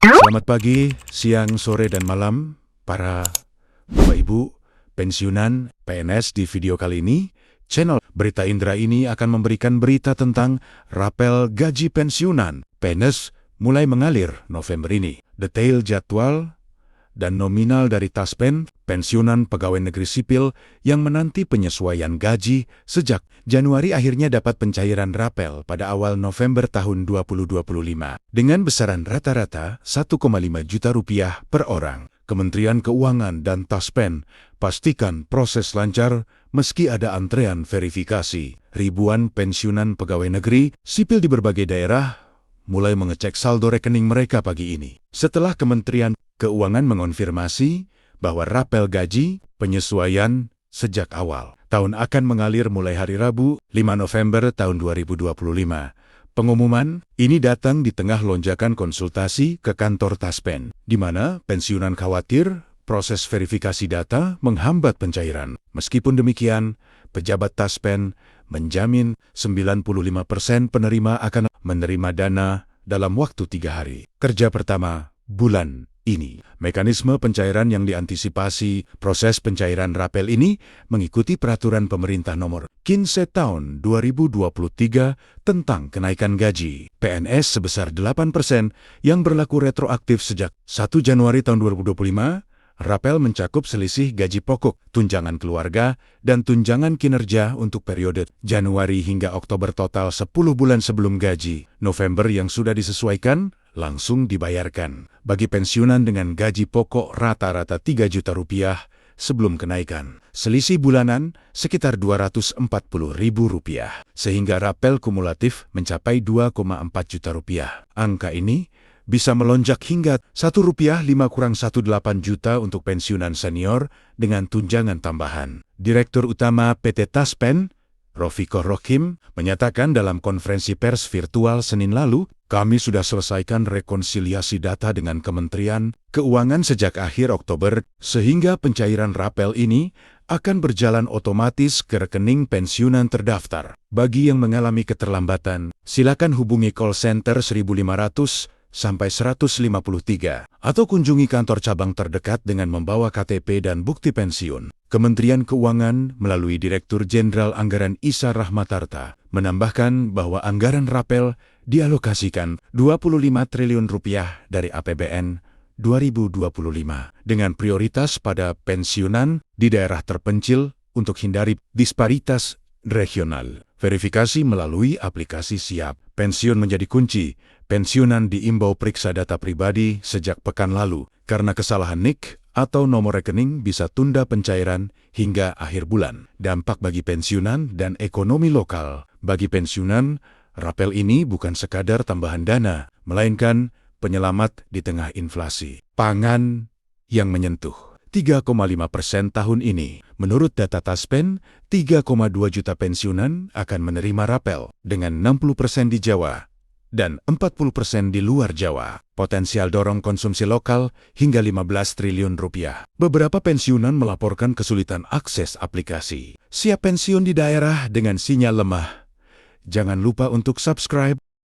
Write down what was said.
Selamat pagi, siang, sore, dan malam, para Bapak Ibu, pensiunan, PNS. Di video kali ini, channel Berita Indra ini akan memberikan berita tentang rapel gaji pensiunan PNS mulai mengalir November ini. Detail jadwal dan nominal dari Taspen, pensiunan pegawai negeri sipil yang menanti penyesuaian gaji sejak Januari akhirnya dapat pencairan rapel pada awal November tahun 2025. Dengan besaran rata-rata 1,5 juta rupiah per orang. Kementerian Keuangan dan Taspen pastikan proses lancar meski ada antrean verifikasi. Ribuan pensiunan pegawai negeri sipil di berbagai daerah mulai mengecek saldo rekening mereka pagi ini. Setelah Kementerian Keuangan mengonfirmasi bahwa rapel gaji penyesuaian sejak awal tahun akan mengalir mulai hari Rabu 5 November tahun 2025. Pengumuman ini datang di tengah lonjakan konsultasi ke kantor Taspen, di mana pensiunan khawatir proses verifikasi data menghambat pencairan. Meskipun demikian, pejabat Taspen menjamin 95% penerima akan menerima dana dalam waktu 3 hari kerja pertama bulan ini. Mekanisme pencairan yang diantisipasi proses pencairan rapel ini mengikuti peraturan pemerintah nomor 15 tahun 2023 tentang kenaikan gaji PNS sebesar 8% yang berlaku retroaktif sejak 1 Januari tahun 2025. Rapel mencakup selisih gaji pokok, tunjangan keluarga, dan tunjangan kinerja untuk periode Januari hingga Oktober total 10 bulan sebelum gaji November yang sudah disesuaikan langsung dibayarkan. Bagi pensiunan dengan gaji pokok rata-rata 3 juta rupiah sebelum kenaikan, selisih bulanan sekitar 240 ribu rupiah, sehingga rapel kumulatif mencapai 2,4 juta rupiah. Angka ini bisa melonjak hingga Rp1,5-18 juta untuk pensiunan senior dengan tunjangan tambahan. Direktur Utama PT Taspen, Rofiko Rohim, menyatakan dalam konferensi pers virtual Senin lalu, kami sudah selesaikan rekonsiliasi data dengan Kementerian Keuangan sejak akhir Oktober, sehingga pencairan rapel ini akan berjalan otomatis ke rekening pensiunan terdaftar. Bagi yang mengalami keterlambatan, silakan hubungi call center 1500 sampai 153 atau kunjungi kantor cabang terdekat dengan membawa KTP dan bukti pensiun. Kementerian Keuangan melalui Direktur Jenderal Anggaran Isa Rahmatarta menambahkan bahwa anggaran rapel dialokasikan 25 triliun rupiah dari APBN 2025 dengan prioritas pada pensiunan di daerah terpencil untuk hindari disparitas regional. Verifikasi melalui aplikasi Siap Pensiun menjadi kunci. Pensiunan diimbau periksa data pribadi sejak pekan lalu. Karena kesalahan NIK atau nomor rekening bisa tunda pencairan hingga akhir bulan. Dampak bagi pensiunan dan ekonomi lokal. Bagi pensiunan, rapel ini bukan sekadar tambahan dana, melainkan penyelamat di tengah inflasi pangan yang menyentuh 3,5% tahun ini. Menurut data Taspen, 3,2 juta pensiunan akan menerima rapel dengan 60% di Jawa dan 40% di luar Jawa. Potensial dorong konsumsi lokal hingga 15 triliun rupiah. Beberapa pensiunan melaporkan kesulitan akses aplikasi Siap Pensiun di daerah dengan sinyal lemah. Jangan lupa untuk subscribe